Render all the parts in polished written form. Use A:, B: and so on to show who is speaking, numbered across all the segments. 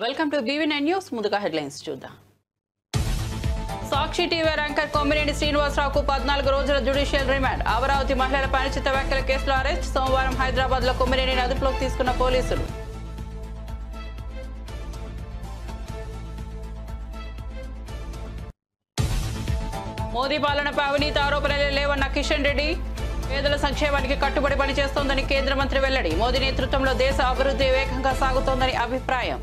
A: Welcome to BV9 news. ముందుగా headlines చూద్దాం. సాక్షి TV anchor Kommineni శ్రీనివాసరావుకు 14 రోజుల జ్యుడిషియల్ రిమాండ్. అమరావతి మహిళల అనుచిత వ్యాఖ్యల కేసులో అరెస్ట్. సోమవారం హైదరాబాద్ లో కొమ్మినేనిని అదుపులోకి తీసుకున్న పోలీసులు. మోదీ పాలనపై అవినీతి ఆరోపణలే లేవన్న కిషన్ రెడ్డి. పేదల సంక్షేమానికి కట్టుబడి పనిచేస్తోందని కేంద్ర మంత్రి వెల్లడి. మోదీ నేతృత్వంలో దేశ అభివృద్ధి వేగంగా సాగుతోందని అభిప్రాయం.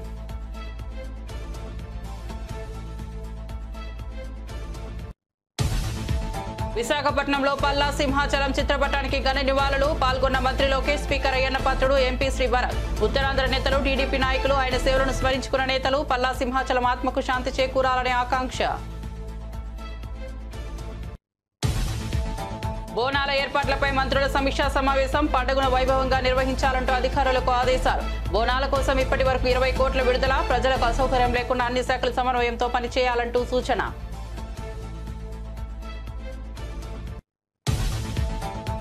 A: విశాఖపట్నంలో పల్లా సింహాచలం చిత్రపటానికి ఘన నివాళులు. పాల్గొన్న మంత్రి లోకేష్, స్పీకర్ అయ్యన్న పాత్రుడు, ఎంపీ శ్రీభరత్. ఉత్తరాంధ్ర నేతలు, టీడీపీ నాయకులు, ఆయన సేవలను స్మరించుకున్న నేతలు. పల్లా సింహాచలం ఆత్మకు శాంతి చేకూరాలనే ఆకాంక్ష. బోనాల ఏర్పాట్లపై మంత్రుల సమీక్షా సమావేశం. పండుగను వైభవంగా నిర్వహించాలంటూ అధికారులకు ఆదేశాలు. బోనాల కోసం ఇప్పటి వరకు 20 కోట్ల విడుదల. ప్రజలకు అసౌకర్యం లేకుండా అన్ని శాఖల సమన్వయంతో పనిచేయాలంటూ సూచన.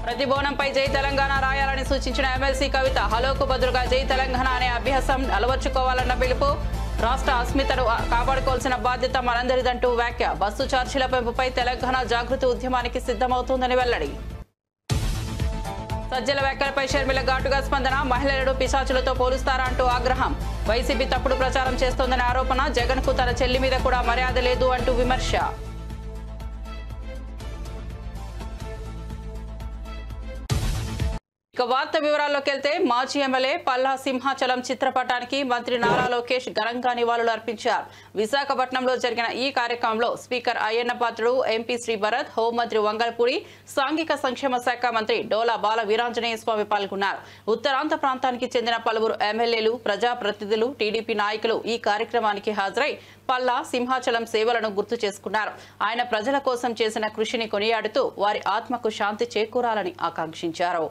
A: ప్రతి బోనంపై జై తెలంగాణ రాయాలని సూచించిన ఎమ్మెల్సీ కవిత. హలోకు బదులుగా జై తెలంగాణ అనే అభ్యాసం అలవర్చుకోవాలన్న పిలుపు. రాష్ట్ర అస్మితను కాపాడుకోవాల్సిన బాధ్యత మనందరిదంటూ వ్యాఖ్య. బస్సు ఛార్జీల పెంపుపై తెలంగాణ జాగృతి ఉద్యమానికి సిద్ధమవుతోందని వెల్లడి. సజ్జల వ్యాఖ్యలపై షర్మిల ఘాటుగా స్పందన. మహిళలను పిశాచులతో పోలుస్తారా అంటూ ఆగ్రహం. వైసీపీ తప్పుడు ప్రచారం చేస్తోందని ఆరోపణ. జగన్ కు తన చెల్లి మీద కూడా మర్యాద లేదు అంటూ విమర్శ. ఇక వార్త వివరాల్లోకి వెళ్తే, మాజీ ఎమ్మెల్యే పల్లా సింహాచలం చిత్రపటానికి మంత్రి నారా లోకేష్ ఘనంగా నివాళులు అర్పించారు. విశాఖపట్నంలో జరిగిన ఈ కార్యక్రమంలో స్పీకర్ అయ్యన్న పాత్రుడు, ఎంపీ శ్రీభరత్, హోంమంత్రి వంగల్పూడి, సాంఘిక సంక్షేమ శాఖ మంత్రి డోలా బాల వీరాంజనేయ స్వామి పాల్గొన్నారు. ఉత్తరాంధ్ర ప్రాంతానికి చెందిన పలువురు ఎమ్మెల్యేలు, ప్రజాప్రతినిధులు, టీడీపీ నాయకులు ఈ కార్యక్రమానికి హాజరై పల్లా సింహాచలం సేవలను గుర్తు చేసుకున్నారు. ఆయన ప్రజల కోసం చేసిన కృషిని కొనియాడుతూ వారి ఆత్మకు శాంతి చేకూరాలని ఆకాంక్షించారు.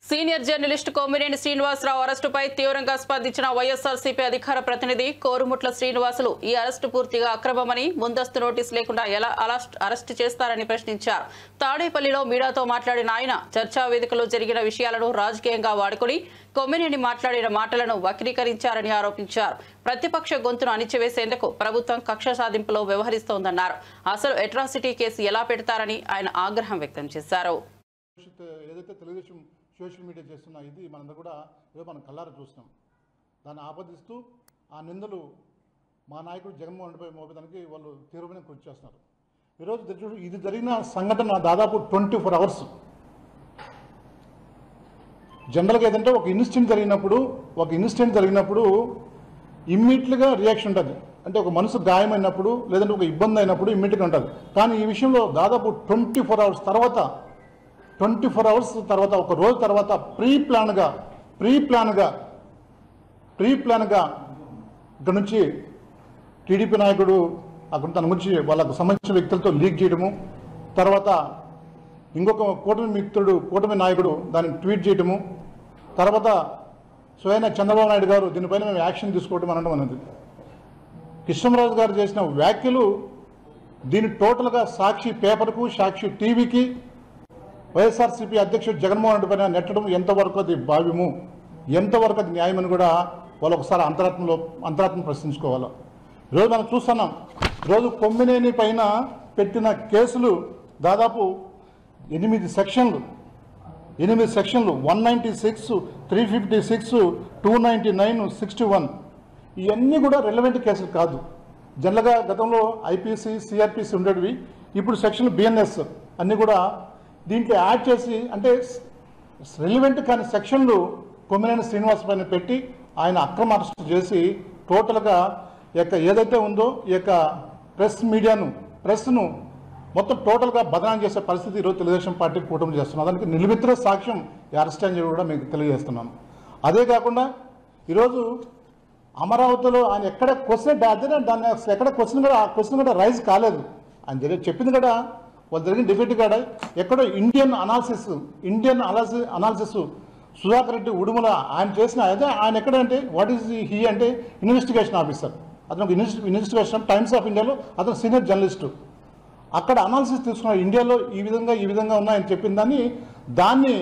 A: సీనియర్ జర్నలిస్ట్ కొమ్మినేని శ్రీనివాసరావు అరెస్టుపై తీవ్రంగా స్పందించిన వైఎస్ఆర్సీపీ అధికార ప్రతినిధి కోరుముట్ల శ్రీనివాసులు ఈ అరెస్టు పూర్తిగా అక్రమమని, ముందస్తు నోటీసు లేకుండా ఎలా అరెస్టు చేస్తారని ప్రశ్నించారు. తాడేపల్లిలో మీడియాతో మాట్లాడిన ఆయన చర్చా వేదికలో జరిగిన విషయాలను రాజకీయంగా వాడుకుని కొమ్మినేని మాట్లాడిన మాటలను వక్రీకరించారని ఆరోపించారు. ప్రతిపక్ష గొంతును అణిచివేసేందుకు ప్రభుత్వం కక్ష సాధింపులో వ్యవహరిస్తోందన్నారు. అసలు అట్రాసిటీ కేసు ఎలా పెడతారని ఆయన ఆగ్రహం వ్యక్తం చేశారు.
B: సోషల్ మీడియా చేస్తున్న ఇది మనందరూ కూడా ఏదో మనం కళ్ళారా చూస్తున్నాం. దాన్ని ఆపాదిస్తూ ఆ నిందలు మా నాయకుడు జగన్మోహన్ రెడ్డిపై మోపడానికి వాళ్ళు తీవ్రమైన కృషి చేస్తున్నారు. ఈరోజు ఇది జరిగిన సంఘటన దాదాపు 24 అవర్స్. జనరల్గా ఏదంటే ఒక ఇన్సిడెంట్ జరిగినప్పుడు ఇమ్మీడియట్గా రియాక్షన్ ఉంటుంది. అంటే ఒక మనసు గాయమైనప్పుడు లేదంటే ఒక ఇబ్బంది అయినప్పుడు ఇమ్మీడియట్గా ఉంటుంది. కానీ ఈ విషయంలో దాదాపు 24 అవర్స్ తర్వాత ఒక రోజు తర్వాత ప్రీ ప్లాన్గా ఇక్కడ నుంచి టీడీపీ నాయకుడు అక్కడ తన గురించి వాళ్ళకు సంబంధించిన వ్యక్తులతో లీక్ చేయడము, తర్వాత ఇంకొక కూటమి నాయకుడు దాన్ని ట్వీట్ చేయడము, తర్వాత స్వయంగా చంద్రబాబు నాయుడు గారు దీనిపైన మేము యాక్షన్ తీసుకోవడం అనడం అనేది. కృష్ణరాజు గారు చేసిన వ్యాఖ్యలు దీన్ని టోటల్గా సాక్షి పేపర్కు, సాక్షి టీవీకి, వైఎస్ఆర్సీపీ అధ్యక్షుడు జగన్మోహన్ రెడ్డి పైన నెట్టడం ఎంతవరకు అది భావ్యము, ఎంతవరకు అది న్యాయమని కూడా వాళ్ళు ఒకసారి అంతరాత్మ ప్రశ్నించుకోవాలి. ఈరోజు మనం చూస్తున్నాం, ఈరోజు కొమ్మినేని పైన పెట్టిన కేసులు దాదాపు 8 సెక్షన్లు 196, 356, 299, 61 ఇవన్నీ కూడా రెలవెంట్ కేసులు కాదు. జనరల్గా గతంలో ఐపీసీ, సిఆర్పిసి ఉండేవి. ఇప్పుడు సెక్షన్లు బిఎన్ఎస్ అన్నీ కూడా దీంట్లో యాడ్ చేసి, అంటే రెలివెంట్ కాని సెక్షన్లు కొమ్మినేని శ్రీనివాస్ పైన పెట్టి ఆయన అక్రమ అరెస్టు చేసి టోటల్గా ఏదైతే ఉందో ఈ యొక్క ప్రెస్ను మొత్తం టోటల్గా బదనాం చేసే పరిస్థితి ఈరోజు తెలుగుదేశం పార్టీ కూటమి చేస్తున్నారు. దానికి నిలువెత్తున సాక్ష్యం ఈ అరెస్ట్ అని కూడా మీకు తెలియజేస్తున్నాను. అదే కాకుండా ఈరోజు అమరావతిలో ఆయన ఎక్కడ క్వశ్చన్ దాన్ని ఎక్కడ క్వశ్చన్ కూడా రైజ్ కాలేదు. ఆయన చెప్పింది కూడా వాళ్ళు జరిగిన డిబేట్ కూడా ఎక్కడో ఇండియన్ అనాలిసిస్ సుధాకర్ రెడ్డి ఉడుమల ఆయన చేసిన అదే ఆయన ఎక్కడంటే వాట్ ఈజ్ హీ అంటే ఇన్వెస్టిగేషన్ ఆఫీసర్. అతను ఒక ఇన్వెస్టిగేషన్ టైమ్స్ ఆఫ్ ఇండియాలో అతను సీనియర్ జర్నలిస్టు. అక్కడ అనాలిసిస్ తీసుకున్నాడు, ఇండియాలో ఈ విధంగా ఉన్నాయని చెప్పిన దాన్ని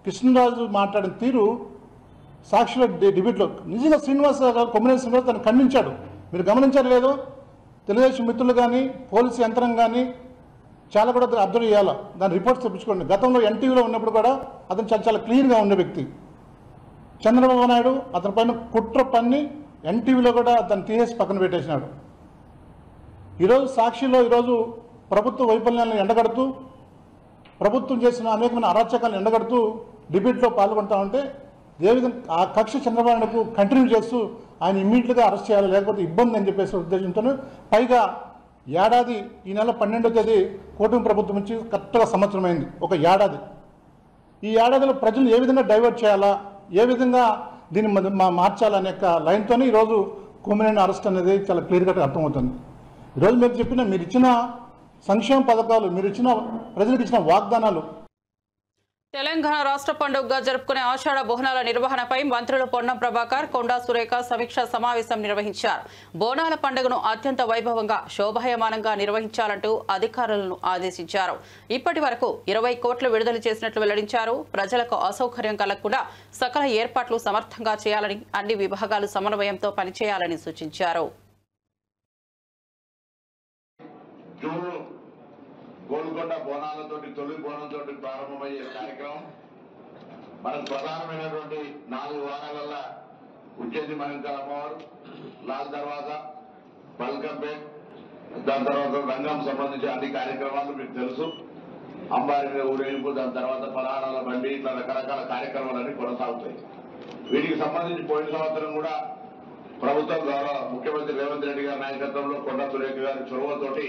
B: కృష్ణరాజు మాట్లాడిన తీరు సాక్షిలో డిబేట్లో నిజంగా కొమ్మినేని శ్రీనివాస్ తను ఖండించాడు. మీరు గమనించారు లేదో, తెలుగుదేశం మిత్రులు కానీ పోలీసు యంత్రం కానీ చాలా కూడా అబ్జర్వ్ చేయాలి, దాని రిపోర్ట్స్ తెప్పించుకోండి. గతంలో ఎన్టీవీలో ఉన్నప్పుడు కూడా అతను చాలా క్లీన్గా ఉండే వ్యక్తి. చంద్రబాబు నాయుడు అతని పైన కుట్ర పన్ని ఎన్టీవీలో కూడా అతను తీసేసి పక్కన పెట్టేసినాడు. ఈరోజు సాక్షిలో ఈరోజు ప్రభుత్వ వైఫల్యాలను ఎండగడుతూ, ప్రభుత్వం చేసిన అనేకమైన అరాచకాలను ఎండగడుతూ డిబేట్లో పాల్గొంటా ఉంటే ఏ విధంగా ఆ కక్ష చంద్రబాబు నాయుడుకు కంటిన్యూ చేస్తూ ఆయన ఇమ్మీడియట్గా అరెస్ట్ చేయాలి, లేకపోతే ఇబ్బంది అని చెప్పేసి ఉద్దేశంతో పైగా ఏడాది ఈ నెల 12వ తేదీ కూటమి ప్రభుత్వం నుంచి కరెక్ట్గా సంవత్సరం అయింది, ఒక ఏడాది. ఈ ఏడాదిలో ప్రజలు ఏ విధంగా డైవర్ట్ చేయాలా, ఏ విధంగా దీన్ని మార్చాలనే లైన్తోనే ఈరోజు కొమ్మినేని అరెస్ట్ అనేది చాలా క్లియర్గా అర్థమవుతుంది. ఈరోజు మీరు ఇచ్చిన సంక్షేమ పథకాలు, ప్రజలకు ఇచ్చిన వాగ్దానాలు.
A: తెలంగాణ రాష్ట్ర పండుగగా జరుపుకునే ఆషాఢ బోనాల నిర్వహణపై మంత్రులు పొన్నం ప్రభాకర్, కొండా సురేఖ సమీక్షా సమావేశం నిర్వహించారు. బోనాల పండుగను అత్యంత వైభవంగా శోభాయమానంగా నిర్వహించాలంటూ అధికారులను ఆదేశించారు. ఇప్పటి వరకు 20 కోట్లు విడుదల చేసినట్లు వెల్లడించారు. ప్రజలకు అసౌకర్యం కలగకుండా సకల ఏర్పాట్లు సమర్థంగా చేయాలని, అన్ని విభాగాలు సమన్వయంతో పనిచేయాలని సూచించారు.
C: గోల్కొండ బోనాలతోటి తొలి బోనంతో ప్రారంభమయ్యే కార్యక్రమం మనకు ప్రధానమైనటువంటి 4 వారాల ఉజ్జయిని మహంకాళ అమ్మవారు, లాల్ దర్వాజా, పల్కంపేట్, దాని తర్వాత రంగం సంబంధించి అన్ని కార్యక్రమాలు మీకు తెలుసు. అంబారి మీద ఊరేగింపు, దాని తర్వాత పలహారాల బండి, ఇట్లా రకరకాల కార్యక్రమాలన్నీ కొనసాగుతాయి. వీటికి సంబంధించి పోయిన సంవత్సరం కూడా ప్రభుత్వం ద్వారా ముఖ్యమంత్రి రేవంత్ రెడ్డి గారి నాయకత్వంలో కొండా సురేఖ గారి చొరవతోటి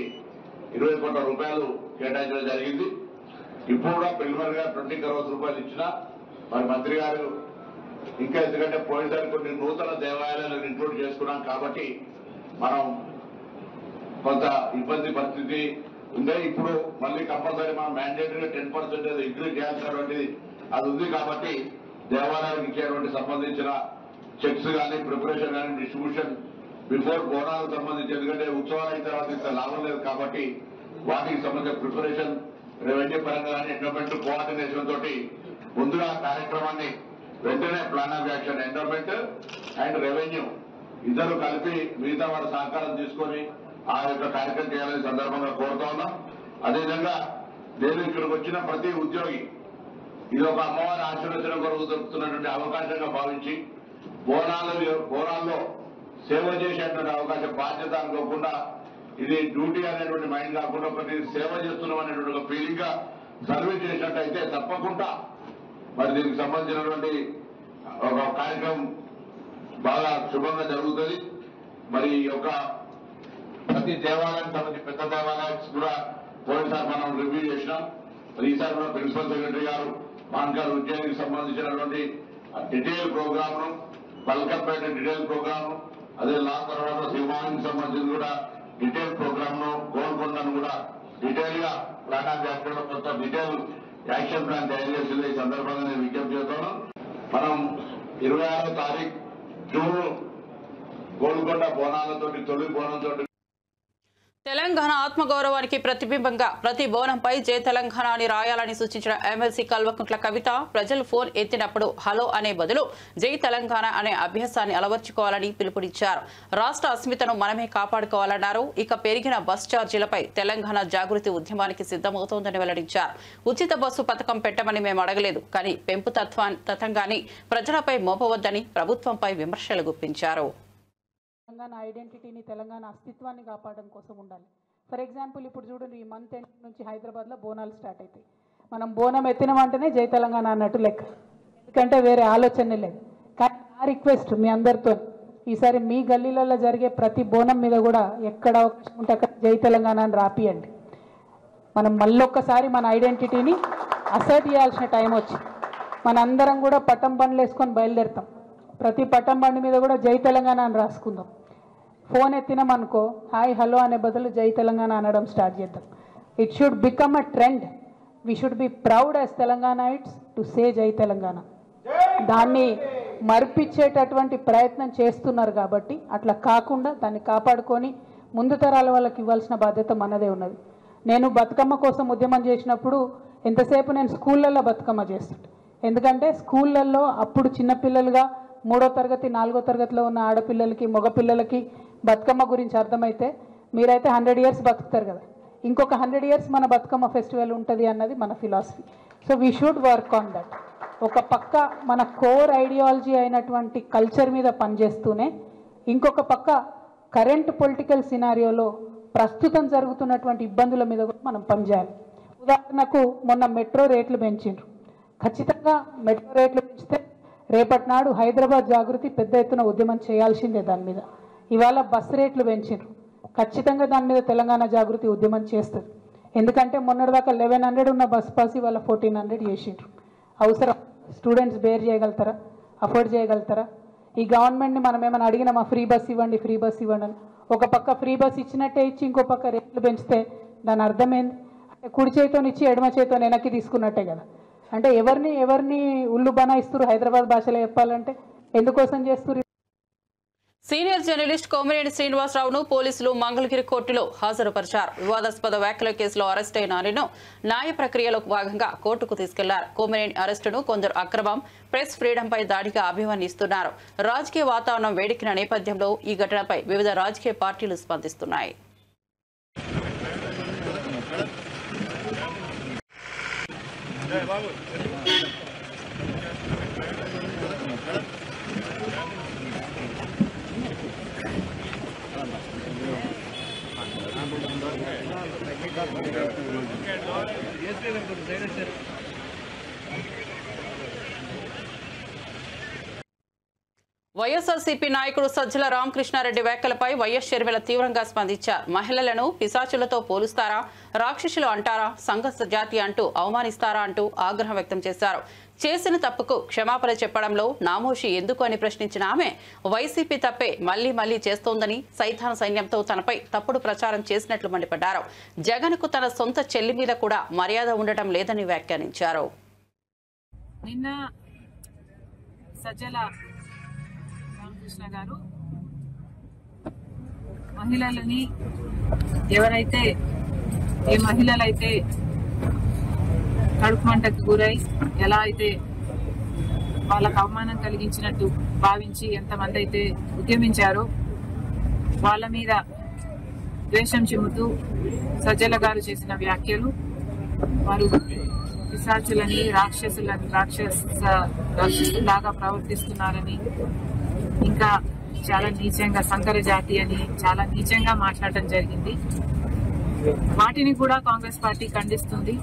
C: 20 కోట్ల రూపాయలు కేటాయించడం జరిగింది. ఇప్పుడు కూడా ప్రిలిమినరీగా 20 crores రూపాయలు ఇచ్చినా మరి మంత్రి గారు ఇంకా ఎందుకంటే పోయినసారి కొన్ని నూతన దేవాలయాలను ఇంక్లూడ్ చేసుకున్నాం కాబట్టి మనం కొంత ఇబ్బంది పరిస్థితి ఉంది. ఇప్పుడు మళ్ళీ కంపల్సరీ మనం మ్యాండేటరీగా 10% ఇంక్రీజ్ చేయాల్సినటువంటిది అది ఉంది కాబట్టి దేవాలయానికి ఇచ్చేటువంటి సంబంధించిన చెక్స్ కానీ, ప్రిపరేషన్ కానీ, డిస్ట్రిబ్యూషన్ బిఫోర్ బోనాలకు సంబంధించి, ఎందుకంటే ఉత్సవాలు అయిన తర్వాత ఇంత లాభం లేదు కాబట్టి వాటికి సంబంధించిన ప్రిపరేషన్ రెవెన్యూ పరంగా కానీ ఎండోమెంట్ కోఆర్డినేషన్ తోటి ముందుగా కార్యక్రమాన్ని వెంటనే plan of action endowment and revenue ఇద్దరు కలిపి మిగతా వారి సహకారం తీసుకొని ఆ యొక్క కార్యక్రమం చేయాలని సందర్భంగా కోరుతా ఉన్నాం. అదేవిధంగా నేను ఇక్కడికి వచ్చిన ప్రతి ఉద్యోగి ఇది ఒక అమ్మవారి ఆశీర్వచనం కొరకు దొరుకుతున్నటువంటి అవకాశంగా భావించి బోనాల్లో సేవ చేసేటువంటి అవకాశం, బాధ్యత అనుకోకుండా ఇది డ్యూటీ అనేటువంటి మైండ్ కాకుండా ఒకటి సేవ చేస్తున్నాం అనేటువంటి ఒక ఫీలింగ్ గా సర్వీస్ చేసినట్టయితే తప్పకుండా మరి దీనికి సంబంధించినటువంటి ఒక కార్యక్రమం బాగా శుభంగా జరుగుతుంది. మరి యొక్క ప్రతి దేవాలయానికి సంబంధించి పెద్ద దేవాలయానికి కూడా పోయినసారి మనం రివ్యూ చేసినాం. మరి ఈసారి కూడా ప్రిన్సిపల్ సెక్రటరీ గారు మాన్కార్ ఉద్యోగికి సంబంధించినటువంటి డీటెయిల్ ప్రోగ్రామ్ ను, పల్కంపేట డీటెయిల్ ప్రోగ్రామ్ ను, అదే లాస్ట్ తర్వాత సింహానికి సంబంధించి కూడా డీటెయిల్ ప్రోగ్రామ్ ను, గోల్కొండను కూడా డీటెయిల్ గా ప్లాన్ ఆఫ్ యాక్షన్ లో కొంత డీటెయిల్ యాక్షన్ ప్లాన్ తయారు చేసింది. ఈ సందర్భంగా నేను విజ్ఞప్తి చేస్తాను. మనం 26వ తారీఖు జూన్ గోల్కొండ బోనాలతోటి తొలి బోనంతో
A: తెలంగాణ ఆత్మగౌరవానికి ప్రతిబింబంగా ప్రతి బోనంపై జై తెలంగాణ అని రాయాలని సూచించిన ఎమ్మెల్సీ కల్వకుంట్ల కవిత ప్రజలు ఫోన్ ఎత్తినప్పుడు హలో అనే బదులు జై తెలంగాణ అనే అభ్యాసాన్ని అలవర్చుకోవాలని పిలుపునిచ్చారు. రాష్ట్ర అస్మితను మనమే కాపాడుకోవాలన్నారు. ఇక పెరిగిన బస్ ఛార్జీలపై తెలంగాణ జాగృతి ఉద్యమానికి సిద్ధమవుతోందని వెల్లడించారు. ఉచిత బస్సు పథకం పెట్టమని మేము అడగలేదు, కానీ పెంపు తతంగాన్ని ప్రజలపై మోపవద్దని ప్రభుత్వంపై విమర్శలు గుప్పించారు.
D: తెలంగాణ ఐడెంటిటీని, తెలంగాణ అస్తిత్వాన్ని కాపాడడం కోసం ఉండాలి. ఫర్ ఎగ్జాంపుల్ ఇప్పుడు చూడండి, ఈ మంత్ ఎండ్ నుంచి హైదరాబాద్లో బోనాలు స్టార్ట్ అవుతాయి. మనం బోనం ఎత్తినమంటేనే జై తెలంగాణ అన్నట్టు లెక్క, ఎందుకంటే వేరే ఆలోచనే లేదు. కానీ నా రిక్వెస్ట్ మీ అందరితో, ఈసారి మీ గల్లీలలో జరిగే ప్రతి బోనం మీద కూడా ఎక్కడ అవకాశం ఉంటే అక్కడ జై తెలంగాణ అని రాపియండి. మనం మళ్ళొక్కసారి మన ఐడెంటిటీని అసర్ట్ చేయాల్సిన టైం వచ్చింది. మనందరం కూడా పట్టం బండ్లు వేసుకొని బయలుదేరుతాం. ప్రతి పట్టం బండి మీద కూడా జై తెలంగాణ అని రాసుకుందాం. ఫోన్ ఎత్తినామనుకో హాయ్ హలో అనే బదులు జై తెలంగాణ అనడం స్టార్ట్ చేద్దాం. It should become a trend. We should be proud as Telanganites to say జై తెలంగాణ. దాన్ని మరిపించేటటువంటి ప్రయత్నం చేస్తున్నారు. కాబట్టి అట్లా కాకుండా దాన్ని కాపాడుకొని ముందు తరాల వాళ్ళకి ఇవ్వాల్సిన బాధ్యత మనదే ఉన్నది. నేను బతుకమ్మ కోసం ఉద్యమం చేసినప్పుడు ఎంతసేపు నేను స్కూళ్ళల్లో బతుకమ్మ చేస్తుంటే, ఎందుకంటే స్కూళ్ళల్లో అప్పుడు చిన్నపిల్లలుగా 3వ తరగతి 4వ తరగతిలో ఉన్న ఆడపిల్లలకి మగపిల్లలకి బతుకమ్మ గురించి అర్థమైతే మీరైతే 100 years బతుకుతారు కదా, ఇంకొక 100 years మన బతుకమ్మ ఫెస్టివల్ ఉంటుంది అన్నది మన philosophy. So we should work on that. ఒక పక్క మన కోర్ ఐడియాలజీ అయినటువంటి కల్చర్ మీద పనిచేస్తూనే ఇంకొక పక్క కరెంట్ పొలిటికల్ సినారియోలో ప్రస్తుతం జరుగుతున్నటువంటి ఇబ్బందుల మీద కూడా మనం పనిచేయాలి. ఉదాహరణకు మొన్న మెట్రో రేట్లు పెంచిండ్రు. ఖచ్చితంగా మెట్రో రేట్లు పెంచితే రేపటి నాడు హైదరాబాద్ జాగృతి పెద్ద ఎత్తున ఉద్యమం చేయాల్సిందే దాని మీద. ఇవాళ బస్ రేట్లు పెంచిండ్రు. ఖచ్చితంగా దాని మీద తెలంగాణ జాగృతి ఉద్యమం చేస్తుంది. ఎందుకంటే మొన్నటిదాకా 1100 ఉన్న బస్ పాస్ ఇవాళ 1400 చేసిండ్రు. అవసరం? స్టూడెంట్స్ బేర్ చేయగలుగుతారా? అఫోర్డ్ చేయగలుగుతారా? ఈ గవర్నమెంట్ని మనం ఏమైనా అడిగినామా ఫ్రీ బస్ ఇవ్వండి ఫ్రీ బస్ ఇవ్వండి అని? ఒక పక్క ఫ్రీ బస్ ఇచ్చినట్టే ఇచ్చి ఇంకో పక్క రేట్లు పెంచితే దాని అర్థమైంది అంటే కుడి చేతితో ఇచ్చి ఎడమ చేతితో వెనక్కి తీసుకున్నట్టే కదా. అంటే ఎవరిని ఉల్లు బనాయిస్తారు హైదరాబాద్ భాషలో చెప్పాలంటే? ఎందుకోసం చేస్తారు?
A: సీనియర్ జర్నలిస్ట్ కోమినేని శ్రీనివాసరావును పోలీసులు మంగళగిరి కోర్టులో హాజరుపరిచారు. వివాదాస్పద వ్యాఖ్యల కేసులో అరెస్ట్ అయిన ఆయనను న్యాయ ప్రక్రియలో భాగంగా కోర్టుకు తీసుకెళ్లారు. కోమినేని అరెస్టును కొందరు అక్రమం, ప్రెస్ ఫ్రీడంపై దాడిగా అభివర్ణిస్తున్నారు. రాజకీయ వాతావరణం వేడెక్కిన నేపథ్యంలో ఈ ఘటనపై వివిధ రాజకీయ పార్టీలు స్పందిస్తున్నాయి. వైఎస్ఆర్సీపీ నాయకుడు సజ్జల రామకృష్ణారెడ్డి వ్యాఖ్యలపై వైఎస్ షర్మిల తీవ్రంగా స్పందించారు. మహిళలను పిశాచులతో పోలుస్తారా, రాక్షసులు అంటారా, సంఘ జాతి అంటూ అవమానిస్తారా అంటూ ఆగ్రహం వ్యక్తం చేశారు. చేసిన తప్పుకు క్షమాపణ చెప్పడంలో నామోషి ఎందుకు అని ప్రశ్నించిన ఆమె వైసీపీ తప్పే మళ్లీ చేస్తోందని, సైతాన్ సైన్యంతో తనపై తప్పుడు ప్రచారం చేసినట్లు మండిపడ్డారు. జగన్కు తన సొంత చెల్లి మీద కూడా మర్యాద ఉండటం లేదని వ్యాఖ్యానించారు.
E: నిన్న సజ్జల రామకృష్ణ గారు మహిళలని ఏ మహిళలైతే కడుపు మంటకు గురై ఎలా అయితే వాళ్ళకు అవమానం కలిగించినట్టు భావించి ఎంతమంది అయితే ఉద్యమించారో వాళ్ళ మీద ద్వేషం చిమ్ముతూ సజ్జల గారు చేసిన వ్యాఖ్యలు, వారు పిశాచులని రాక్షసులాగా ప్రవర్తిస్తున్నారని, ఇంకా చాలా నీచంగా సంకర జాతి అని చాలా నీచంగా మాట్లాడటం జరిగింది. వాటిని కూడా కాంగ్రెస్ పార్టీ ఖండిస్తుంది.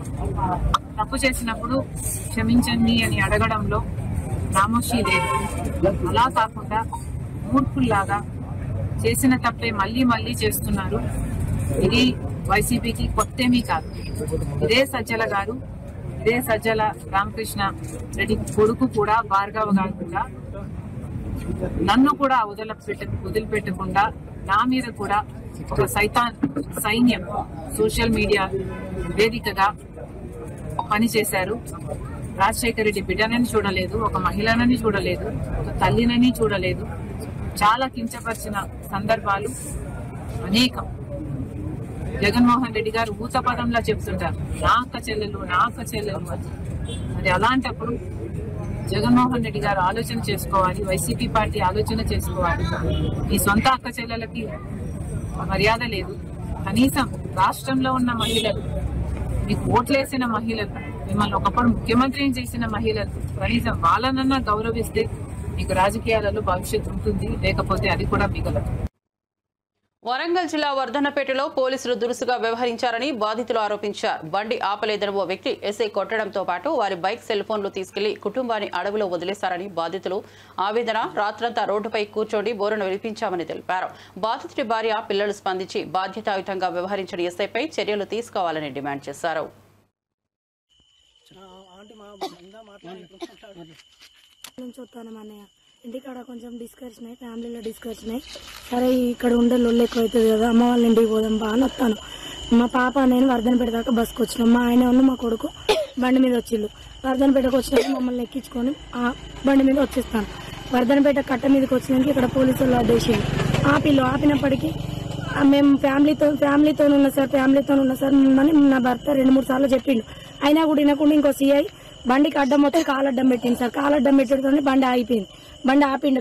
E: తప్పు చేసినప్పుడు క్షమించండి అని అడగడంలో నామోషి లేదు. అలా కాకుండా మూర్ఖుల్లాగా చేసిన తప్పే మళ్లీ చేస్తున్నారు. ఇది వైసీపీకి కొత్తేమీ కాదు. ఇదే సజ్జల రామకృష్ణ రెడ్డి కొడుకు కూడా భార్గవ గారు కూడా నన్ను కూడా వదిలిపెట్టకుండా నా మీద కూడా ఒక సైతాన్ సైన్యం సోషల్ మీడియా వేదికగా పనిచేశారు. రాజశేఖర రెడ్డి బిడ్డనని చూడలేదు, ఒక మహిళనని చూడలేదు, ఒక తల్లినని చూడలేదు. చాలా కించపరిచిన సందర్భాలు అనేకం. జగన్మోహన్ రెడ్డి గారు ఊత పదంలా చెప్తుంటారు, నా అక్క చెల్లెలు అని. మరి అలాంటప్పుడు జగన్మోహన్ రెడ్డి గారు ఆలోచన చేసుకోవాలి, వైసీపీ పార్టీ ఆలోచన చేసుకోవాలి. ఈ సొంత అక్క చెల్లెలకి మర్యాద లేదు. కనీసం రాష్ట్రంలో ఉన్న మహిళలు, మీకు ఓట్లేసిన మహిళలు, మిమ్మల్ని ఒకప్పుడు ముఖ్యమంత్రిని చేసిన మహిళలు, కనీసం వాళ్ళనన్నా గౌరవిస్తే మీకు రాజకీయాలలో భవిష్యత్తు ఉంటుంది, లేకపోతే అది కూడా మిగలదు.
A: వరంగల్ జిల్లా వర్ధన్నపేటలో పోలీసులు దురుసుగా వ్యవహరించారని బాధితులు ఆరోపించారు. బండి ఆపలేదని ఓ వ్యక్తి ఎస్ఐ కొట్టడంతో పాటు వారి బైక్, సెల్ ఫోన్లు తీసుకెళ్లి కుటుంబాన్ని అడవిలో వదిలేశారని బాధితులు ఆవేదన. రాత్రంతా రోడ్డుపై కూర్చొని బోరును వినిపించామని తెలిపారు. బాధితుడి భార్య, పిల్లలు స్పందించి బాధ్యతాయుతంగా వ్యవహరించిన ఎస్ఐపై చర్యలు తీసుకోవాలని డిమాండ్ చేశారు.
F: ఇంటికాడ కొంచెం డిస్కషన్ అయ్యి, ఫ్యామిలీలో డిస్కషన్ అయ్యి, సరే ఇక్కడ ఉండే లొల్లు ఎక్కువ అవుతుంది కదా, అమ్మ వాళ్ళ ఇంటికి పోదాం బా అని వస్తాను. మా పాప నేను వర్ధనపేట దాకా బస్కి వచ్చినాం. మా ఆయన ఉన్న మా కొడుకు బండి మీద వచ్చిళ్ళు. వర్ధనపేటకు వచ్చినప్పుడు మమ్మల్ని ఎక్కించుకొని ఆ బండి మీద వచ్చేస్తాను. వర్ధనపేట కట్ట మీదకి వచ్చినాక ఇక్కడ పోలీసులు అడ్డేసింది. ఆపినప్పటికీ మేము ఫ్యామిలీతో ఉన్నా సార్ అని నా భర్త 2-3 సార్లు చెప్పిండు. అయినా కూడా వినకుండా ఇంకో సిఐ బండికి అడ్డం మొత్తం కాలడ్డం పెట్టింది సార్. కాలడ్డం పెట్టడంతో బండి ఆగిపోయింది.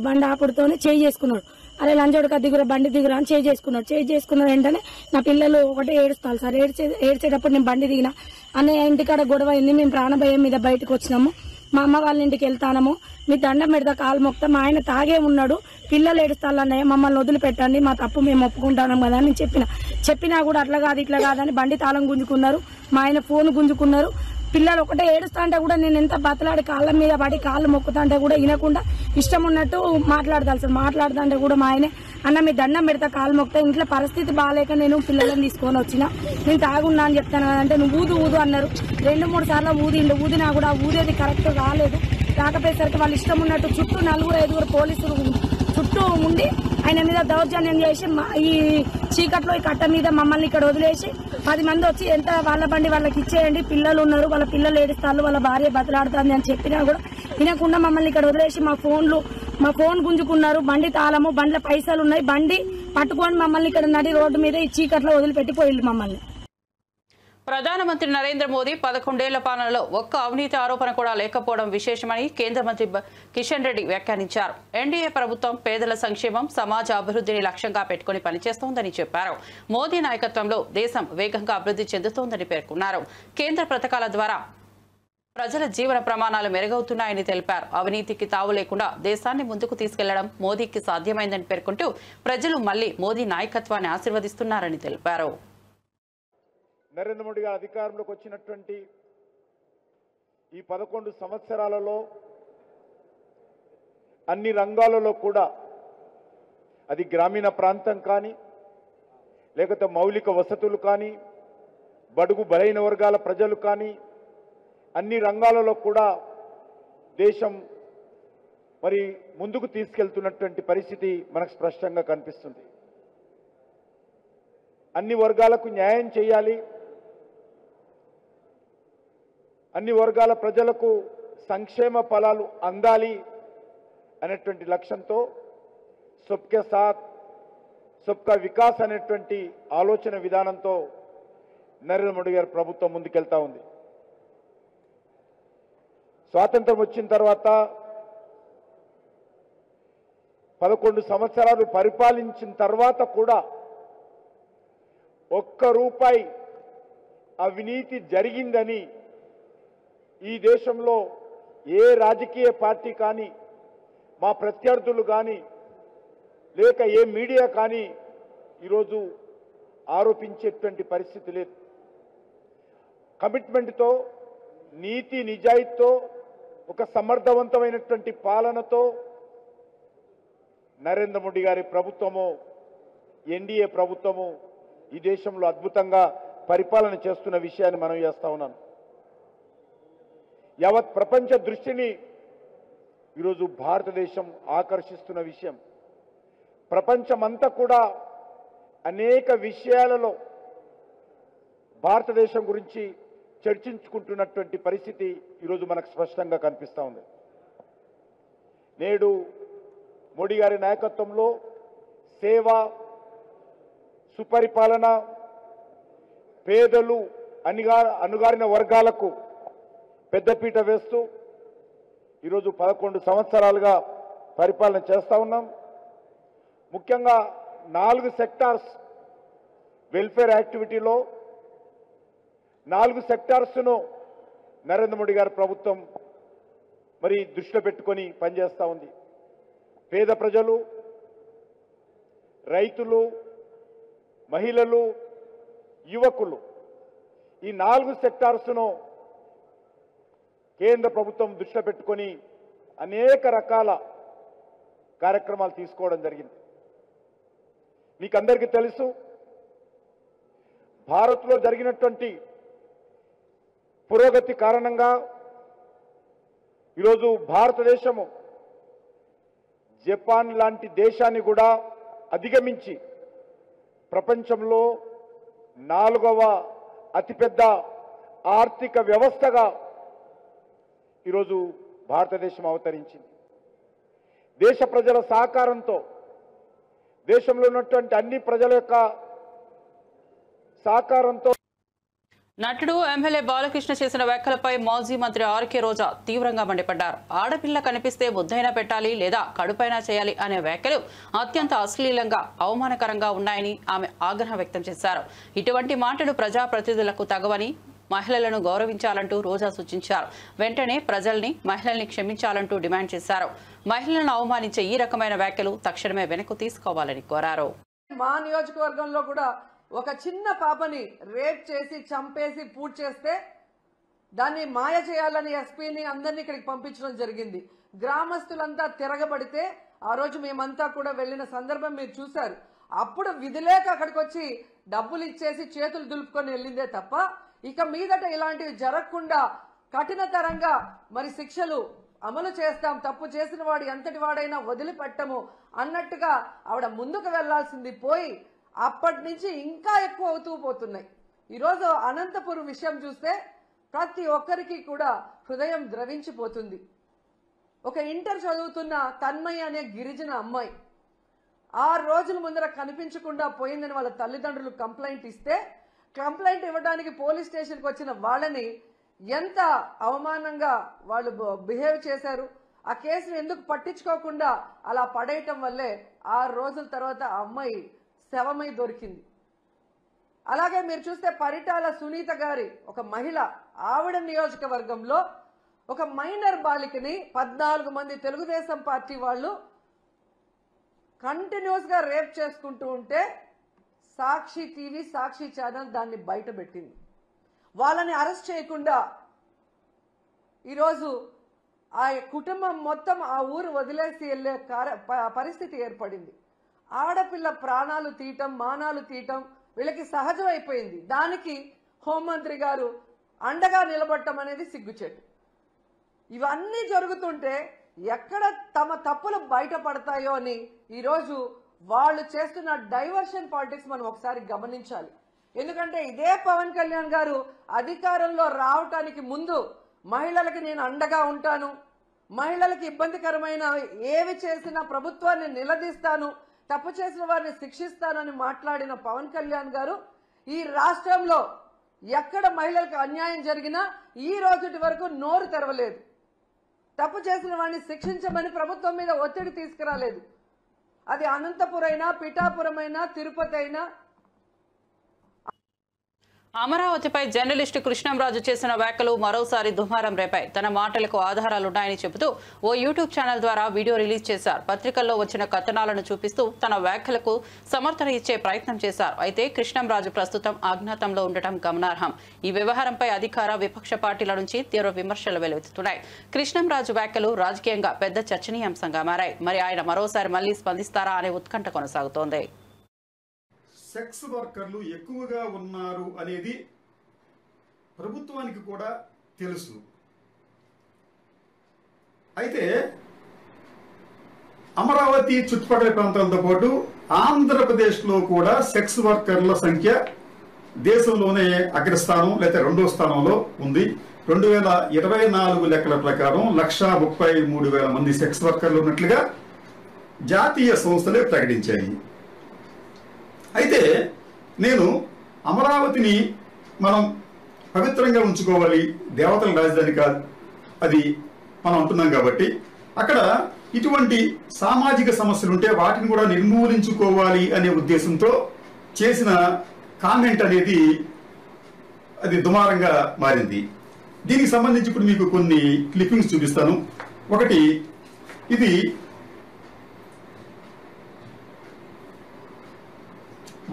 F: బండి ఆపుడుతోనే చేయి చేసుకున్నాడు. అరే లంచోడుక దిగురా బండి దిగురా అని చేయి చేసుకున్న వెంటనే నా పిల్లలు ఒకటే ఏడుస్తారు సార్. ఏడ్చేటప్పుడు నేను బండి దిగిన అన్నయ్య ఇంటికాడ గొడవ అయింది. మేము ప్రాణభయం మీద బయటకు వచ్చినాము. మా అమ్మ వాళ్ళ ఇంటికి వెళ్తానము. మీ దండం పెడతా కాలు మొక్తా. మా ఆయన తాగే ఉన్నాడు. పిల్లలు ఏడుస్తాను అన్నయ్య మమ్మల్ని వదిలిపెట్టండి. మా తప్పు మేము ఒప్పుకుంటాం కదా అని చెప్పినా కూడా అట్లా కాదు ఇట్లా కాదని బండి తాళం గుంజుకున్నారు. మా ఆయన ఫోన్ గుంజుకున్నారు. పిల్లలు ఒకటే ఏడుస్తా అంటే కూడా నేను ఎంత బతలాడి కాళ్ళ మీద పడి కాళ్ళు మొక్కుతా అంటే కూడా వినకుండా ఇష్టం ఉన్నట్టు మాట్లాడతాను సార్. మాట్లాడుతా అంటే కూడా మా ఆయనే అన్న మీ దండం పెడతా కాళ్ళు మొక్కుతా. ఇంట్లో పరిస్థితి బాగాలేక నేను పిల్లలను తీసుకొని వచ్చిన. నేను తాగున్నా అని చెప్తాను కదంటే నువ్వు ఊదు అన్నారు. 2-3 సార్లు ఊదినా కూడా ఊదేది కరెక్ట్ రాలేదు. రాకపోయేసరికి వాళ్ళు ఇష్టం ఉన్నట్టు చుట్టూ 4-5 పోలీసులు చుట్టూ ఉండి ఆయన మీద దౌర్జన్యం చేసి ఈ చీకట్లో ఈ కట్ట మీద మమ్మల్ని ఇక్కడ వదిలేసి 10 మంది వచ్చి ఎంత వాళ్ళ బండి వాళ్ళకి ఇచ్చేయండి, పిల్లలు ఉన్నారు, వాళ్ళ పిల్లలు ఏడుస్తారు, వాళ్ళ భార్య బతలాడుతుంది అని చెప్పినా కూడా వినకుండా మమ్మల్ని ఇక్కడ వదిలేసి మా ఫోన్ గుంజుకున్నారు. బండి తాళము, బండ్ల పైసలు ఉన్నాయి. బండి పట్టుకొని మమ్మల్ని ఇక్కడ నడి రోడ్డు మీద ఈ చీకట్లో వదిలిపెట్టి పోయిండు మమ్మల్ని.
A: ప్రధానమంత్రి నరేంద్ర మోదీ 11 ఏళ్ల పాలనలో ఒక్క అవినీతి ఆరోపణ కూడా లేకపోవడం విశేషమని కేంద్ర మంత్రి కిషన్ రెడ్డి వ్యాఖ్యానించారు. ఎన్డీఏ ప్రభుత్వం పేదల సంక్షేమం, సమాజ అభివృద్ధిని లక్ష్యంగా పెట్టుకుని పనిచేస్తోందని చెప్పారు. మోదీ నాయకత్వంలో దేశం వేగంగా అభివృద్ధి చెందుతోందని పేర్కొన్నారు. కేంద్ర పథకాల ద్వారా ప్రజల జీవన ప్రమాణాలు మెరుగవుతున్నాయని తెలిపారు. అవినీతికి తావు లేకుండా దేశాన్ని ముందుకు తీసుకెళ్లడం మోదీకి సాధ్యమైందని పేర్కొంటూ ప్రజలు మళ్లీ మోదీ నాయకత్వాన్ని ఆశీర్వదిస్తున్నారని తెలిపారు.
G: నరేంద్ర మోడీ గారు అధికారంలోకి వచ్చినటువంటి ఈ 11 సంవత్సరాలలో అన్ని రంగాలలో కూడా అది గ్రామీణ ప్రాంతం కానీ, లేకపోతే మౌలిక వసతులు కానీ, బడుగు బలైన వర్గాల ప్రజలు కానీ, అన్ని రంగాలలో కూడా దేశం మరి ముందుకు తీసుకెళ్తున్నటువంటి పరిస్థితి మనకు స్పష్టంగా కనిపిస్తుంది. అన్ని వర్గాలకు న్యాయం చేయాలి, అన్ని వర్గాల ప్రజలకు సంక్షేమ ఫలాలు అందాలి అనేటువంటి లక్ష్యంతో సబ్కే సాత్ సబ్కా వికాస్ అనేటువంటి ఆలోచన విధానంతో నరేంద్ర మోడీ గారి ప్రభుత్వం ముందుకెళ్తా ఉంది. స్వాతంత్రం వచ్చిన తర్వాత 11 సంవత్సరాలు పరిపాలించిన తర్వాత కూడా ₹1 అవినీతి జరిగిందని ఈ దేశంలో ఏ రాజకీయ పార్టీ కానీ, మా ప్రత్యర్థులు కానీ, లేక ఏ మీడియా కానీ ఈరోజు ఆరోపించేటువంటి పరిస్థితి లేదు. కమిట్మెంట్తో, నీతి నిజాయితీతో, ఒక సమర్థవంతమైనటువంటి పాలనతో నరేంద్ర మోడీ గారి ప్రభుత్వము, ఎన్డీఏ ప్రభుత్వము ఈ దేశంలో అద్భుతంగా పరిపాలన చేస్తున్న విషయాన్ని మనం చేస్తా ఉన్నాను. యావత్ ప్రపంచ దృష్టిని ఈరోజు భారతదేశం ఆకర్షిస్తున్న విషయం. ప్రపంచమంతా కూడా అనేక విషయాలలో భారతదేశం గురించి చర్చించుకుంటున్నటువంటి పరిస్థితి ఈరోజు మనకు స్పష్టంగా కనిపిస్తూ ఉంది. నేడు మోడీ గారి నాయకత్వంలో సేవ, సుపరిపాలన, పేదలు, అణగారిన వర్గాలకు పెద్దపీట వేస్తూ ఈరోజు 11 సంవత్సరాలుగా పరిపాలన చేస్తూ ఉన్నాం. ముఖ్యంగా 4 సెక్టార్స్ వెల్ఫేర్ యాక్టివిటీలో 4 సెక్టార్స్ను నరేంద్ర మోడీ గారి ప్రభుత్వం మరి దృష్టిలో పెట్టుకొని పనిచేస్తూ ఉంది. పేద ప్రజలు, రైతులు, మహిళలు, యువకులు, ఈ 4 సెక్టార్స్ను కేంద్ర ప్రభుత్వం దృష్టిలో పెట్టుకొని అనేక రకాల కార్యక్రమాలు తీసుకోవడం జరిగింది. మీకు అందరికీ తెలుసు, భారత్లో జరిగినటువంటి పురోగతి కారణంగా ఈరోజు భారతదేశము జపాన్ లాంటి దేశాన్ని కూడా అధిగమించి ప్రపంచంలో 4వ అతిపెద్ద ఆర్థిక వ్యవస్థగా ఈరోజు భారతదేశం అవతరించింది. దేశ ప్రజల సహకారంతో, దేశంలో ఉన్నటువంటి అన్ని ప్రజల యొక్క సహకారంతో
A: నటుడు ఎమ్మెల్యే బాలకృష్ణ చేసిన వ్యాఖ్యలపై మాజీ మంత్రి ఆర్కే రోజా తీవ్రంగా మండిపడ్డారు. ఆడపిల్ల కనిపిస్తే ముద్దైనా పెట్టాలి లేదా కడుపైనా చేయాలి అనే వ్యాఖ్యలు అత్యంత అశ్లీలంగా, అవమానకరంగా ఉన్నాయని ఆమె ఆగ్రహం వ్యక్తం చేశారు. ఇటువంటి మాటలు ప్రజాప్రతినిధులకు తగవని, మహిళలను గౌరవించాలంటూ రోజా సూచించారు. వెంటనే ప్రజల్ని, మహిళల్ని క్షమించాలంటూ డిమాండ్ చేశారు. మహిళలను అవమానించే ఈ రకమైన వ్యాఖ్యలు తక్షణమే వెనక్కు తీసుకోవాలని కోరారు.
H: మా నియోజకవర్గంలో కూడా ఒక చిన్న పాపని రేప్ చేసి చంపేసి పూర్తి చేస్తే దాన్ని మాయ చేయాలని ఎస్పీని అందరినీ ఇక్కడికి పంపించడం జరిగింది. గ్రామస్తులంతా తిరగబడితే ఆ రోజు మేమంతా కూడా వెళ్లిన సందర్భం మీరు చూశారు. అప్పుడు విధిలేక అక్కడికి వచ్చి డబ్బులు ఇచ్చేసి చేతులు దులుపుకొని వెళ్ళిందే తప్ప ఇక మీదట ఇలాంటివి జరగకుండా కఠినతరంగా మరి శిక్షలు అమలు చేస్తాం, తప్పు చేసిన వాడు ఎంతటి వాడైనా వదిలిపెట్టము అన్నట్టుగా ఆవిడ ముందుకు వెళ్లాల్సింది పోయి అప్పటి నుంచి ఇంకా ఎక్కువ అవుతూ పోతున్నాయి. ఈరోజు అనంతపురం విషయం చూస్తే ప్రతి ఒక్కరికి కూడా హృదయం ద్రవించిపోతుంది. ఒక ఇంటర్ చదువుతున్న తన్మయ్య అనే గిరిజన అమ్మాయి 6 రోజుల ముందర కనిపించకుండా పోయిందని వాళ్ళ తల్లిదండ్రులు కంప్లైంట్ ఇస్తే, కంప్లైంట్ ఇవ్వడానికి పోలీస్ స్టేషన్కి వచ్చిన వాళ్ళని ఎంత అవమానంగా వాళ్ళు బిహేవ్ చేశారు. ఆ కేసును ఎందుకు పట్టించుకోకుండా అలా పడేయటం వల్లే 6 రోజుల తర్వాత ఆ అమ్మాయి శవమై దొరికింది. అలాగే మీరు చూస్తే పరిటాల సునీత గారి ఒక మహిళ, ఆవిడ నియోజకవర్గంలో ఒక మైనర్ బాలికని 14 మంది తెలుగుదేశం పార్టీ వాళ్ళు కంటిన్యూస్ గా రేప్ చేసుకుంటూ ఉంటే సాక్షి టీవీ, సాక్షి ఛానల్ దాన్ని బయట పెట్టింది. వాళ్ళని అరెస్ట్ చేయకుండా ఈరోజు ఆ కుటుంబం మొత్తం ఆ ఊరు వదిలేసి వెళ్లే పరిస్థితి ఏర్పడింది. ఆడపిల్ల ప్రాణాలు తీయటం, మానాలు తీయటం వీళ్ళకి సహజమైపోయింది. దానికి హోంమంత్రి గారు అండగా నిలబడటం అనేది సిగ్గుచేటు. ఇవన్నీ జరుగుతుంటే ఎక్కడ తమ తప్పులు బయటపడతాయో అని ఈరోజు వాళ్ళు చేస్తున్న డైవర్షన్ పాలిటిక్స్ మనం ఒకసారి గమనించాలి. ఎందుకంటే ఇదే పవన్ కళ్యాణ్ గారు అధికారంలో రావటానికి ముందు మహిళలకి నేను అండగా ఉంటాను, మహిళలకి ఇబ్బందికరమైన ఏవి చేసినా ప్రభుత్వాన్ని నిలదీస్తాను, తప్పు చేసిన వారిని శిక్షిస్తానని మాట్లాడిన పవన్ కళ్యాణ్ గారు ఈ రాష్ట్రంలో ఎక్కడ మహిళలకు అన్యాయం జరిగినా ఈ రోజుటి వరకు నోరు తెరవలేదు. తప్పు చేసిన వారిని శిక్షించమని ప్రభుత్వం మీద ఒత్తిడి తీసుకురాలేదు. అది అనంతపురైనా, పిఠాపురమైనా, తిరుపతి అయినా.
A: అమరావతిపై జర్నలిస్టు కృష్ణంరాజు చేసిన వ్యాఖ్యలు మరోసారి దుమారం రేపాయి. తన మాటలకు ఆధారాలున్నాయని చెబుతూ ఓ యూట్యూబ్ ఛానల్ ద్వారా వీడియో రిలీజ్ చేశారు. పత్రికల్లో వచ్చిన కథనాలను చూపిస్తూ తన వ్యాఖ్యలకు సమర్థన ఇచ్చే ప్రయత్నం చేశారు. అయితే కృష్ణంరాజు ప్రస్తుతం అజ్ఞాతంలో ఉండటం గమనార్హం. ఈ వ్యవహారంపై అధికార, విపక్ష పార్టీల నుంచి తీవ్ర విమర్శలు వెలువెత్తుతున్నాయి. కృష్ణంరాజు వ్యాఖ్యలు రాజకీయంగా పెద్ద చర్చనీయాంశంగా మారాయి. మరి ఆయన మరోసారి మళ్లీ స్పందిస్తారా అనే ఉత్కంఠ కొనసాగుతోంది.
I: సెక్స్ వర్కర్లు ఎక్కువగా ఉన్నారు అనేది ప్రభుత్వానికి కూడా తెలుసు. అయితే అమరావతి చుట్టుపక్కల ప్రాంతాలతో పాటు ఆంధ్రప్రదేశ్లో కూడా సెక్స్ వర్కర్ల సంఖ్య దేశంలోనే అగ్రస్థానం లేదా 2వ స్థానంలో ఉంది. 2024 లెక్కల ప్రకారం 1,33,000 మంది సెక్స్ వర్కర్లు ఉన్నట్లుగా జాతీయ సంస్థలే ప్రకటించాయి. అయితే నేను అమరావతిని మనం పవిత్రంగా ఉంచుకోవాలి, దేవతల రాజధాని కాదు అది మనం అంటున్నాం కాబట్టి అక్కడ ఇటువంటి సామాజిక సమస్యలు ఉంటే వాటిని కూడా నిర్మూలించుకోవాలి అనే ఉద్దేశంతో చేసిన కామెంట్ అనేది అది దుమారంగా మారింది. దీనికి సంబంధించి ఇప్పుడు మీకు కొన్ని క్లిప్పింగ్స్ చూపిస్తాను. ఒకటి, ఇది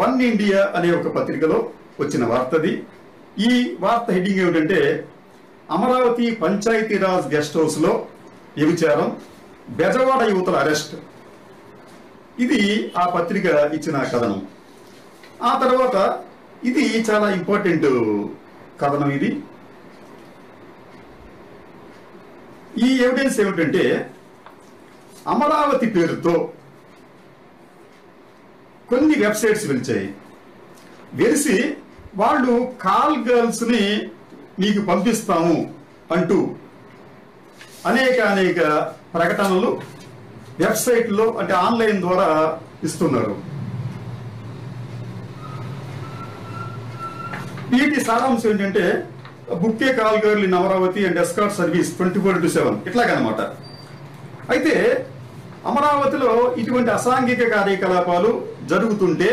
I: వన్ ఇండియా అనే ఒక పత్రికలో వచ్చిన వార్తది. ఈ వార్త హెడ్డింగ్ ఏమిటంటే అమరావతి పంచాయతీరాజ్ గెస్ట్ హౌస్ లో వ్యభిచారం, బెజవాడ యువతల అరెస్ట్. ఇది ఆ పత్రిక ఇచ్చిన కథనం. ఆ తర్వాత ఇది చాలా ఇంపార్టెంట్ కథనం. ఇది ఈ ఎవిడెన్స్ ఏమిటంటే అమరావతి పేరుతో కొన్ని వెబ్సైట్స్ వెలిసి వాళ్ళు కాల్ గర్ల్స్ ని మీకు పంపిస్తాము అంటూ అనేక ప్రకటనలు వెబ్సైట్లో అంటే ఆన్లైన్ ద్వారా ఇస్తున్నారు. వీటి సారాంశం ఏంటంటే book A call girl in Amaravati and escort service 24/7 ఇట్లాగనమాట. అయితే అమరావతిలో ఇటువంటి అసాంఘిక కార్యకలాపాలు జరుగుతుంటే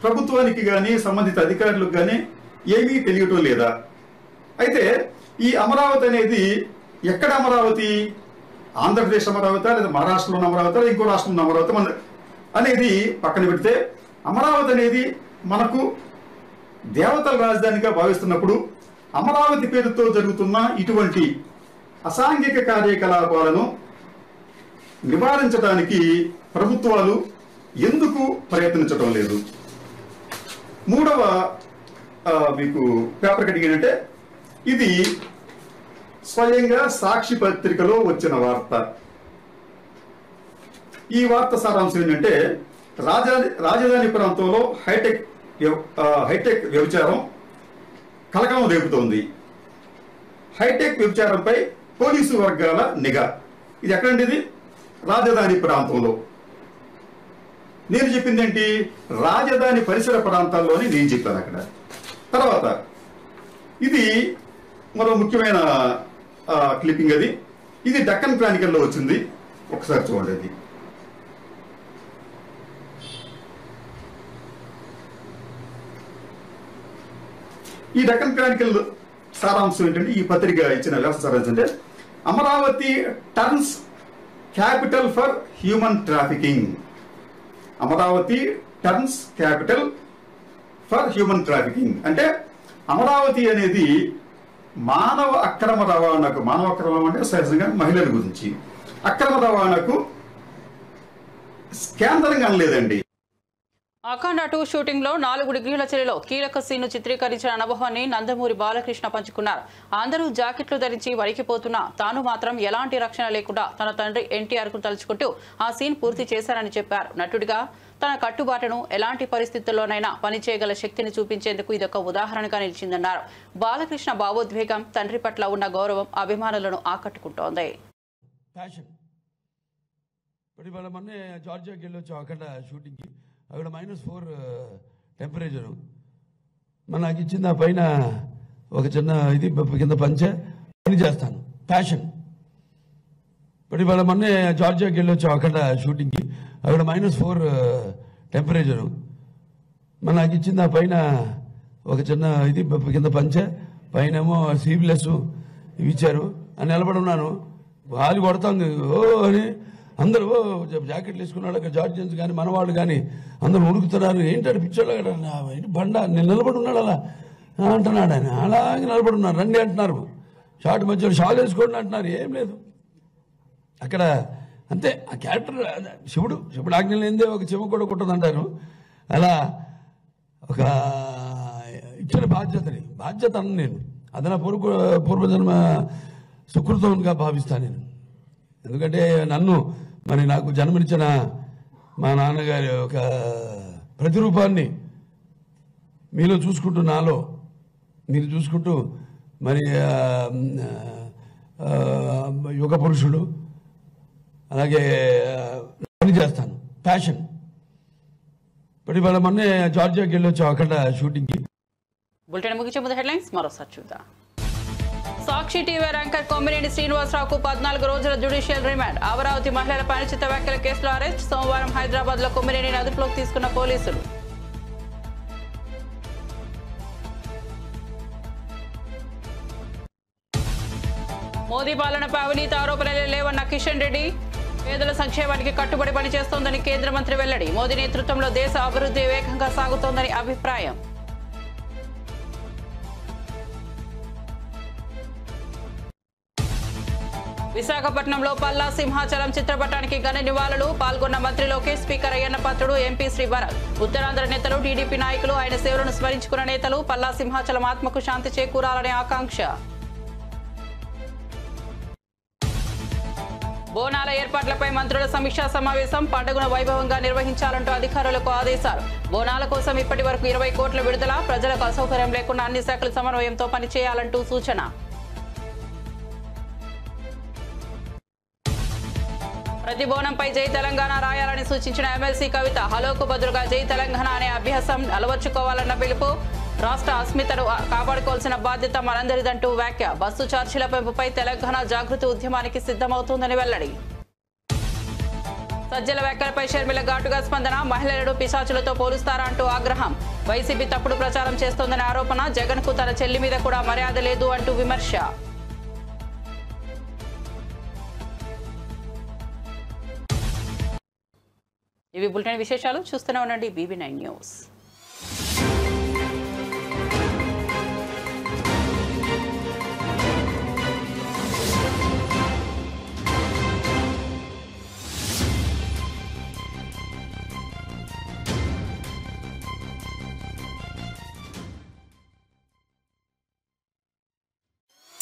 I: ప్రభుత్వానికి కానీ సంబంధిత అధికారులకు కానీ ఏమీ తెలియటం లేదా? అయితే ఈ అమరావతి అనేది ఎక్కడ అమరావతి? ఆంధ్రప్రదేశ్ అమరావతి లేదా మహారాష్ట్రలో అమరావతి లేదా ఇంకో రాష్ట్రంలో అమరావతి అనేది పక్కన పెడితే, అమరావతి అనేది మనకు దేవతల రాజధానిగా భావిస్తున్నప్పుడు అమరావతి పేరుతో జరుగుతున్న ఇటువంటి అసాంఘిక కార్యకలాపాలను నివారించడానికి ప్రభుత్వాలు ఎందుకు ప్రయత్నించడం లేదు? మూడవ మీకు పేపర్ కటింగ్ ఏంటంటే, ఇది స్వయంగా సాక్షి పత్రికలో వచ్చిన వార్త. ఈ వార్త సారాంశం ఏంటంటే, రాజధాని ప్రాంతంలో హైటెక్ వ్యభిచారం కలకలం రేపుతోంది. హైటెక్ వ్యభిచారంపై పోలీసు వర్గాల నిఘా. ఇది ఎక్కడండి? ఇది రాజధాని ప్రాంతంలో. నేను చెప్పింది ఏంటి? రాజధాని పరిసర ప్రాంతాల్లోని నేను చెప్పాను అక్కడ. తర్వాత ఇది మరో ముఖ్యమైన క్లిప్పింగ్. ఇది డక్కన్ క్రానికల్లో వచ్చింది, ఒకసారి చూడండి. అది ఈ డక్కన్ క్రానికల్ సారాంశం ఏంటంటే, ఈ పత్రిక ఇచ్చిన వ్యవస్థ సారాంశం అంటే, Amaravati turns capital for human trafficking. Amaravati turns capital for human trafficking అంటే అమరావతి అనేది మానవ అక్రమ రవాణాకు, మానవ అక్రమం అంటే సహజంగా మహిళల గురించి, అక్రమ రవాణాకు కేంద్రంగా అనలేదండి.
A: అఖండ 2 షూటింగ్ లో 4 డిగ్రీల చలిలో కీలక సీన్ చిత్రీకరించిన అనుభవాన్ని నందమూరి బాలకృష్ణ పంచుకున్నారు. అందరూ జాకెట్లు ధరించి వణికిపోతున్నా తాను మాత్రం ఎలాంటి రక్షణ లేకుండా తన తండ్రి ఎన్టీఆర్ కు తలుచుకుంటూ ఆ సీన్ పూర్తి చేశారని చెప్పారు. నటుడిగా తన కట్టుబాటును ఎలాంటి పరిస్థితుల్లోనైనా పనిచేయగల శక్తిని చూపించేందుకు ఇదొక ఉదాహరణగా నిలిచిందన్నారు. బాలకృష్ణ భావోద్వేగం, తండ్రి పట్ల ఉన్న గౌరవం అభిమానులను ఆకట్టుకుంటోంది.
J: అక్కడ -4 టెంపరేచరు. మన నాకు ఇచ్చింది ఆ పైన ఒక చిన్న ఇది కింద పంచే పని చేస్తాను. ప్యాషన్. ఇప్పుడు ఇవాళ మొన్నే జార్జియాకి వెళ్ళొచ్చాం అక్కడ షూటింగ్కి. అక్కడ -4 టెంపరేచరు. మన నాకు ఇచ్చింది ఆ పైన ఒక చిన్న ఇది కింద పంచే పైన ఏమో సీవ్లెస్ ఇవి ఇచ్చారు. అని నిలబడి ఉన్నాను. గాలి కొడతాం ఓ అని అందరూ జాకెట్లు వేసుకున్నాడు. అక్కడ జార్జియన్స్ కానీ మనవాళ్ళు కానీ అందరూ ఉడుకుతున్నారు. ఏంటంటే పిచ్చోళ్ళు బండ నేను నిలబడి ఉన్నాడు అలా అంటున్నాడు. ఆయన అలాగే నిలబడి ఉన్నారు. రండి అంటున్నారు. షార్ట్ మధ్యలో షాల్ వేసుకోండి అంటున్నారు. ఏం లేదు అక్కడ. అంతే ఆ క్యారెక్టర్. శివుడు ఆజ్ఞ లేనిదే ఒక చెమ కూడా కుట్టదంటారు. అలా ఒక ఇచ్చిన బాధ్యత అన్న నేను. అది నా పూర్వజన్మ సుకృతంగా భావిస్తాను నేను. ఎందుకంటే నాకు జన్మనిచ్చిన మా నాన్నగారి ఒక ప్రతిరూపాన్ని మీలో చూసుకుంటూ, నాలో మీరు చూసుకుంటూ, మరి యుగ పురుషుడు అలాగే పని చేస్తాను. ప్యాషన్. ఇప్పుడు ఇవాళ మొన్నే జార్జియాకి వెళ్ళొచ్చాం అక్కడ షూటింగ్కి.
A: బులెటిన్ ముగించే ముందు హెడ్లైన్స్ మరోసారి చూద్దాం. సాక్షి టీవీ యాంకర్ కొమ్మినేని శ్రీనివాసరావుకు 14 రోజుల జ్యుడిషియల్ రిమాండ్. అమరావతి మహిళలపై అనుచిత వ్యాఖ్యల కేసులో అరెస్ట్. సోమవారం హైదరాబాద్ లో కొమ్మినేనిని అదుపులోకి తీసుకున్న పోలీసులు. మోదీ పాలనపై అవినీతి ఆరోపణలు లేవన్న కిషన్ రెడ్డి. పేదల సంక్షేమానికి కట్టుబడి పనిచేస్తోందని కేంద్ర మంత్రి వెల్లడి. మోదీ నేతృత్వంలో దేశ అభివృద్ధి వేగంగా సాగుతోందని అభిప్రాయం. విశాఖపట్నంలో పల్లా సింహాచలం చిత్రపటానికి ఘన నివాళులు. పాల్గొన్న మంత్రి లోకేష్, స్పీకర్ అయ్యన్న పాత్రుడు, ఎంపీ శ్రీ భరత్. ఉత్తరాంధ్ర నేతలు, టీడీపీ నాయకులు, ఆయన సేవలను స్మరించుకున్న నేతలు. పల్లా సింహాచలం ఆత్మకు శాంతి చేకూరాలనే ఆకాంక్ష. బోనాల ఏర్పాట్లపై మంత్రుల సమీక్షా సమావేశం. పండుగను వైభవంగా నిర్వహించాలంటూ అధికారులకు ఆదేశాలు. బోనాల కోసం ఇప్పటి వరకు 20 కోట్ల విడుదల. ప్రజలకు అసౌకర్యం లేకుండా అన్ని శాఖల సమన్వయంతో పనిచేయాలంటూ సూచన. ప్రతి బోనంపై జై తెలంగాణ రాయాలని సూచించిన ఎమ్మెల్సీ కవిత హలోకు బదులుగా జై తెలంగాణ అనే అభ్యాసం అలవర్చుకోవాలన్న పిలుపు. రాష్ట్ర అస్మితను కాపాడుకోవాల్సిన బాధ్యత మనందరిదంటూ వ్యాఖ్య. బస్సు ఛార్జీల పెంపుపై తెలంగాణ జాగృతి ఉద్యమానికి సిద్ధమవుతోందని వెల్లడి. సజ్జల వ్యాఖ్యలపై షర్మిల ఘాటుగా స్పందన. మహిళలను పిశాచులతో పోలుస్తారా అంటూ ఆగ్రహం. వైసీపీ తప్పుడు ప్రచారం చేస్తోందనే ఆరోపణ. జగన్ కు తన చెల్లి మీద కూడా మర్యాద లేదు అంటూ విమర్శ. ఇవి బులెటిన్ విశేషాలు. చూస్తూనే ఉండండి BB9 న్యూస్.